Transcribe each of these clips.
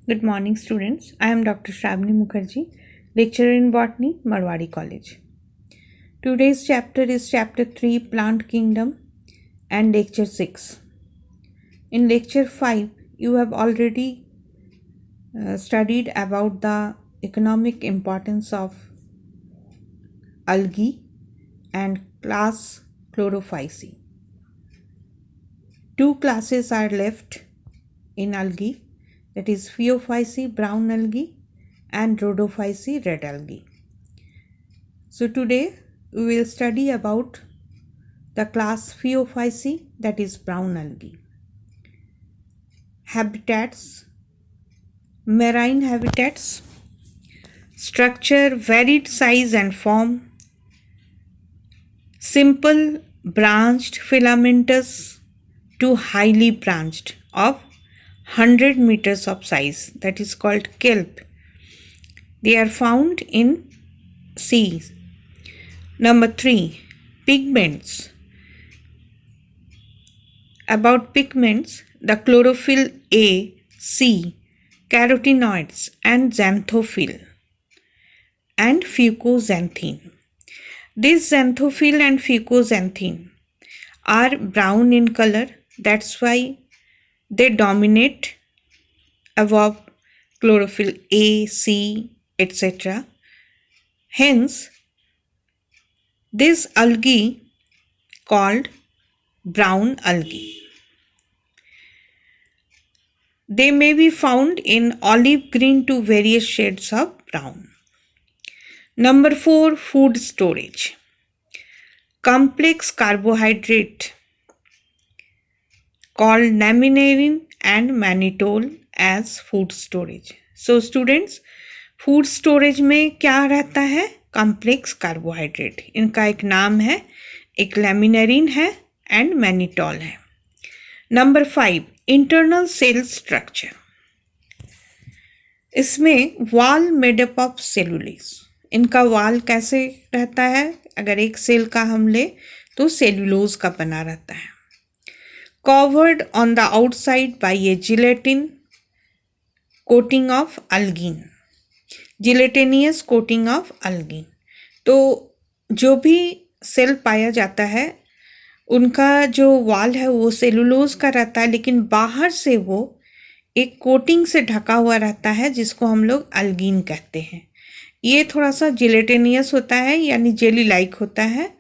Good morning, students. I am Dr. Shravani Mukherjee, lecturer in botany, Marwari College. Today's chapter is chapter 3, Plant Kingdom, and lecture 6. In lecture 5, you have already studied about the economic importance of algae and class Chlorophyceae. Two classes are left in algae, that is Phaeophyceae, brown algae, and Rhodophyceae, red algae. So today we will study about the class Phaeophyceae, that is brown algae. Habitats, marine habitats, structure, varied size and form, simple branched filamentous to highly branched of 100 meters of size, that is called kelp. They are found in seas. Number 3, pigments. About pigments, the chlorophyll A, C, carotenoids and xanthophyll and fucoxanthine. This xanthophyll and fucoxanthine are brown in color, that's why they dominate above chlorophyll A, C, etc. Hence, this algae called brown algae. They may be found in olive green to various shades of brown. Number 4, food storage. Complex carbohydrate called naminarin and mannitol as food storage. So students, food storage में क्या रहता है? Complex carbohydrate. इनका एक नाम है, एक laminarin है and mannitol है. Number 5, internal cell structure. इसमें wall made up of cellulose. इनका वाल कैसे रहता है? अगर एक सेल का हम ले तो सेल्यूलोज का बना रहता है. Covered on the outside by a gelatin coating of algin. Gelatinous coating of algin. तो जो भी सेल पाया जाता है उनका जो वाल है वो सेलुलोज का रहता है, लेकिन बाहर से वो एक कोटिंग से ढका हुआ रहता है जिसको हम लोग अल्गीन कहते हैं. ये थोड़ा सा जिलेटेनियस होता है, यानी जेली लाइक होता है.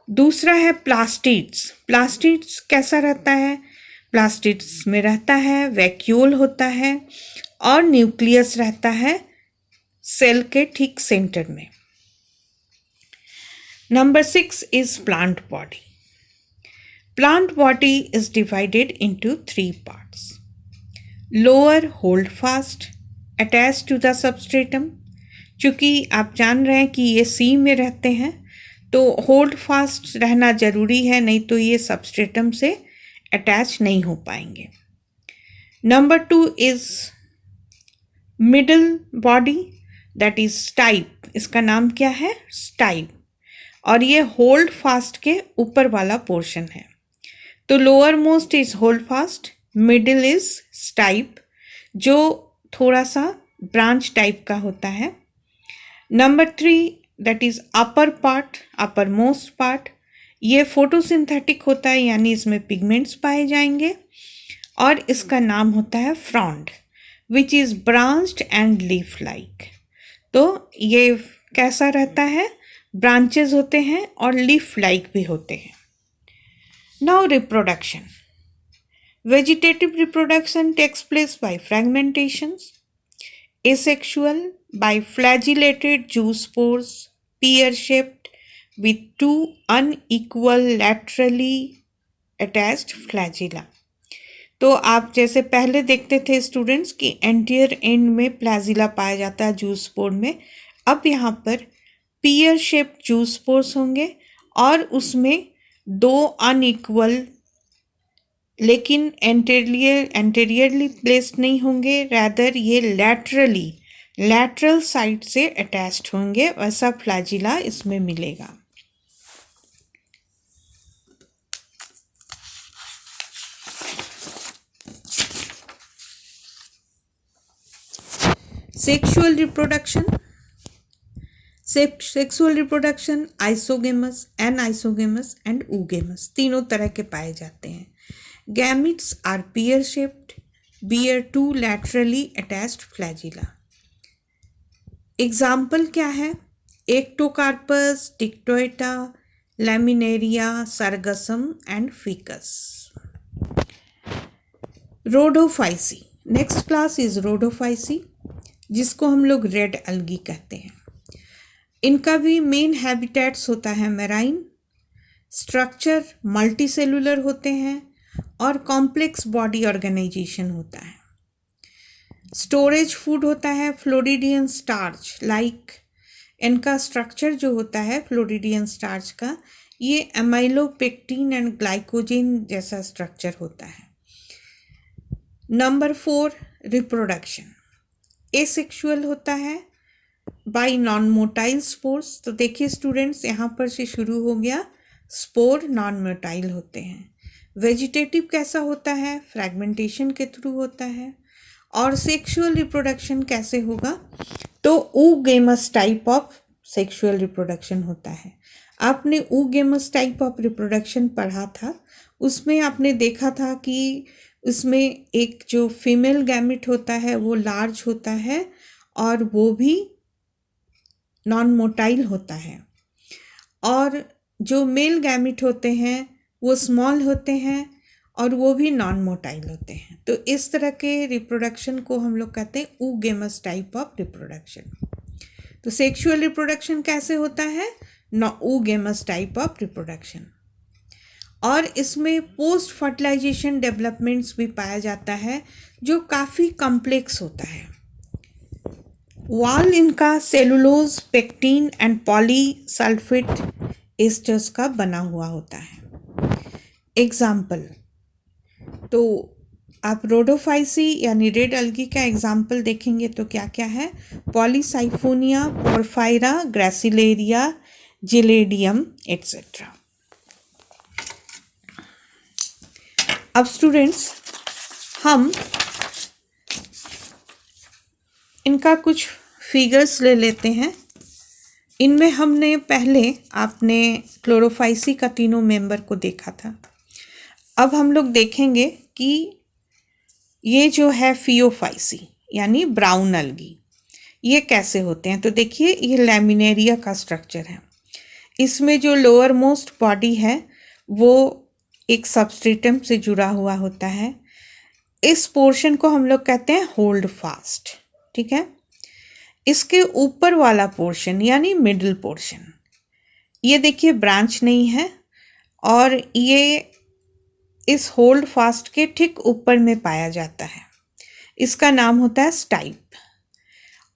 दूसरा है प्लास्टिड्स. प्लास्टिड्स कैसा रहता है? प्लास्टिड्स में रहता है वैक्यूल होता है और न्यूक्लियस रहता है सेल के ठीक सेंटर में. Number 6 is plant body. Plant body is divided into 3 parts. Lower holdfast attached to the substratum. चूँकि आप जान रहे हैं कि ये सी में रहते हैं तो होल्ड फास्ट रहना ज़रूरी है, नहीं तो ये सबस्ट्रेटम से अटैच नहीं हो पाएंगे. Number 2 is middle body, that is stipe. इसका नाम क्या है? स्टाइप. और ये होल्ड फास्ट के ऊपर वाला पोर्शन है. तो lower most is hold fast, middle is stipe जो थोड़ा सा ब्रांच टाइप का होता है. Number 3 that is upper part, upper most part. ये फोटोसिंथेटिक होता है, यानी इसमें पिगमेंट्स पाए जाएंगे और इसका नाम होता है frond, which is branched and leaf like. तो ये कैसा रहता है? ब्रांचेस होते हैं और लीफ लाइक भी होते हैं. Now reproduction. Vegetative reproduction takes place by fragmentations. Asexual by flagellated zoospores, pear-shaped with 2 unequal laterally attached flagella. तो आप जैसे पहले देखते थे स्टूडेंट्स कि एंटीरियर एंड में फ्लैजिला पाया जाता है जूस्पोर में, अब यहाँ पर पियर शेप्ड जूस्पोर्स होंगे और उसमें 2 अनइक्वल लेकिन एंटीरियरली प्लेस्ड नहीं होंगे, रैदर ये लैटरल साइड से अटैच्ड होंगे. वैसा फ्लैजिला इसमें मिलेगा. Sexual reproduction, sexual reproduction isogamous, anisogamous and oogamous तीनों तरह के पाए जाते हैं. Gametes are pear shaped, bear two laterally attached flagella. Example क्या है? Ectocarpus, Dictyota, Laminaria, Sargassum and Fucus. Rhodophyceae. Next class is Rhodophyceae, जिसको हम लोग रेड अलगी कहते हैं. इनका भी मेन हैबिटेट्स होता है मैराइन, स्ट्रक्चर मल्टीसेलुलर होते हैं और कॉम्प्लेक्स बॉडी ऑर्गेनाइजेशन होता है. स्टोरेज फूड होता है फ्लोरिडियन स्टार्च लाइक. इनका स्ट्रक्चर जो होता है फ्लोरिडियन स्टार्च का, ये एमाइलोपेक्टिन एंड ग्लाइकोजेन जैसा स्ट्रक्चर होता है. Number 4 reproduction. एसेक्सुअल होता है बाय नॉन मोटाइल स्पोर्स. तो देखिए स्टूडेंट्स, यहाँ पर से शुरू हो गया, स्पोर नॉन मोटाइल होते हैं. वेजिटेटिव कैसा होता है? फ्रैगमेंटेशन के थ्रू होता है. और सेक्सुअल रिप्रोडक्शन कैसे होगा? तो oogamous type of sexual reproduction होता है. आपने oogamous टाइप ऑफ रिप्रोडक्शन पढ़ा था, उसमें आपने देखा था कि उसमें एक जो फीमेल गैमिट होता है वो लार्ज होता है और वो भी नॉन मोटाइल होता है, और जो मेल गैमिट होते हैं वो स्मॉल होते हैं और वो भी नॉन मोटाइल होते हैं. तो इस तरह के रिप्रोडक्शन को हम लोग कहते हैं oogamous टाइप ऑफ रिप्रोडक्शन. तो सेक्सुअल रिप्रोडक्शन कैसे होता है? oogamous type of reproduction. और इसमें पोस्ट फर्टिलाइजेशन डेवलपमेंट्स भी पाया जाता है जो काफ़ी कॉम्प्लेक्स होता है. वॉल इनका cellulose, pectin and polysulphate asters का बना हुआ होता है. एग्जाम्पल, तो आप रोडोफाइसी यानी रेड अलगी का एग्जाम्पल देखेंगे तो क्या क्या है? Polysiphonia, Porphyra, Gracilaria, Gelidium etcetera. अब स्टूडेंट्स, हम इनका कुछ फिगर्स ले लेते हैं. इनमें हमने पहले आपने क्लोरोफाइसी का तीनों मेंबर को देखा था. अब हम लोग देखेंगे कि ये जो है फियोफाइसी यानी ब्राउन अलगी, ये कैसे होते हैं. तो देखिए, ये लैमिनेरिया का स्ट्रक्चर है. इसमें जो लोअर मोस्ट बॉडी है वो एक सबस्ट्रेटम से जुड़ा हुआ होता है. इस पोर्शन को हम लोग कहते हैं होल्ड फास्ट. ठीक है. इसके ऊपर वाला पोर्शन यानी मिडिल पोर्शन, ये देखिए ब्रांच नहीं है और ये इस होल्ड फास्ट के ठीक ऊपर में पाया जाता है. इसका नाम होता है स्टाइप.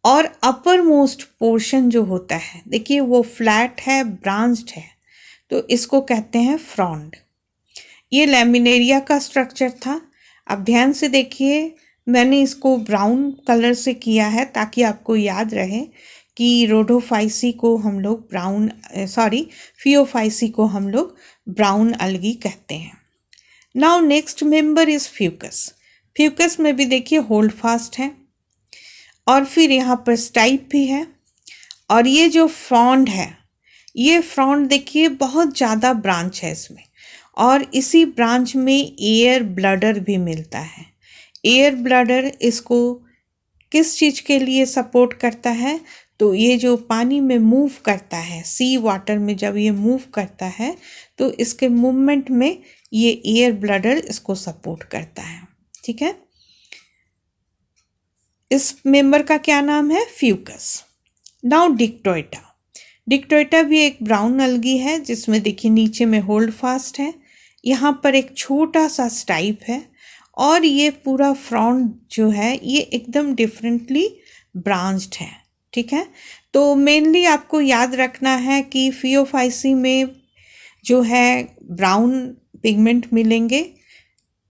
और अपर मोस्ट पोर्शन जो होता है, देखिए वो फ्लैट है, ब्रांच्ड है, तो इसको कहते हैं फ्रॉन्ड. ये लैमिनेरिया का स्ट्रक्चर था. अब ध्यान से देखिए, मैंने इसको ब्राउन कलर से किया है ताकि आपको याद रहे कि रोडोफाइसी को हम लोग फियोफाइसी को हम लोग ब्राउन अलगी कहते हैं. Now next member is Fucus. Fucus में भी देखिए होल्ड फास्ट है और फिर यहाँ पर स्टाइप भी है. और ये जो फ्रॉन्ड है, ये फ्रॉन्ड देखिए बहुत ज़्यादा ब्रांच है इसमें, और इसी ब्रांच में एयर ब्लडर भी मिलता है. एयर ब्लडर इसको किस चीज़ के लिए सपोर्ट करता है? तो ये जो पानी में मूव करता है, सी वाटर में जब ये मूव करता है तो इसके मूवमेंट में ये एयर ब्लडर इसको सपोर्ट करता है. ठीक है. इस मेंबर का क्या नाम है? फ्यूकस. नाउ डिक्टोएटा. डिक्टोएटा भी एक ब्राउन अलगी है जिसमें देखिए नीचे में होल्ड फास्ट है, यहाँ पर एक छोटा सा स्टाइप है, और ये पूरा फ्रॉन्ट जो है ये एकदम डिफरेंटली ब्रांच्ड है. ठीक है. तो मेनली आपको याद रखना है कि फियोफाइसी में जो है ब्राउन पिगमेंट मिलेंगे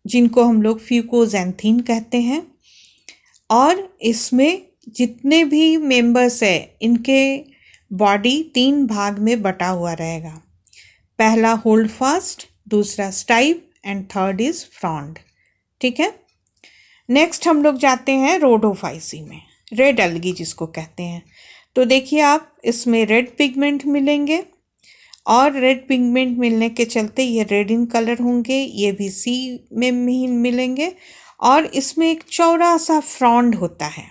जिनको हम लोग फ्यूकोजैंथीन कहते हैं, और इसमें जितने भी मेंबर्स है इनके बॉडी 3 भाग में बटा हुआ रहेगा. पहला होल्ड फास्ट, दूसरा stipe and third is frond. ठीक है. नेक्स्ट हम लोग जाते हैं रोडोफाइसी में. रेड अलगी जिसको कहते हैं। तो देखिए आप इसमें रेड पिगमेंट मिलेंगे और रेड पिगमेंट मिलने के चलते ये रेड इन कलर होंगे, ये भी सी में ही मिलेंगे। और इसमें एक चौड़ा सा फ्रॉन्ड होता है।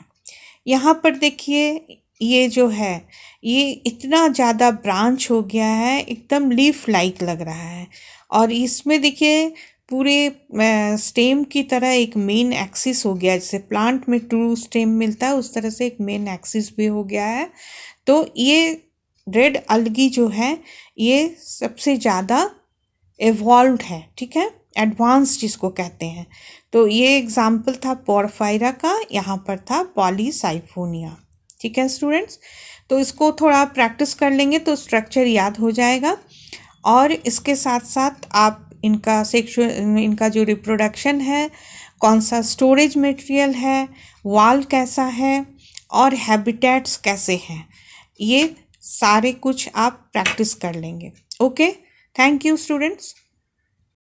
यहाँ पर देखिए ये जो है ये इतना ज़्यादा ब्रांच हो गया है, एकदम लीफ लाइक लग रहा है। और इसमें देखिए पूरे स्टेम की तरह एक मेन एक्सिस हो गया, जैसे प्लांट में टू स्टेम मिलता है उस तरह से एक मेन एक्सिस भी हो गया है। तो ये रेड अलगी जो है ये सबसे ज़्यादा एवॉल्व्ड है, ठीक है, एडवांस जिसको कहते हैं। तो ये एग्जाम्पल था पोरफायरा का, यहाँ पर था पॉलीसाइफोनिया। ठीक है स्टूडेंट्स, तो इसको थोड़ा प्रैक्टिस कर लेंगे तो स्ट्रक्चर याद हो जाएगा। और इसके साथ साथ आप इनका जो रिप्रोडक्शन है, कौन सा स्टोरेज मटेरियल है, वाल कैसा है और हैबिटेट्स कैसे हैं, ये सारे कुछ आप प्रैक्टिस कर लेंगे। Okay, thank you students.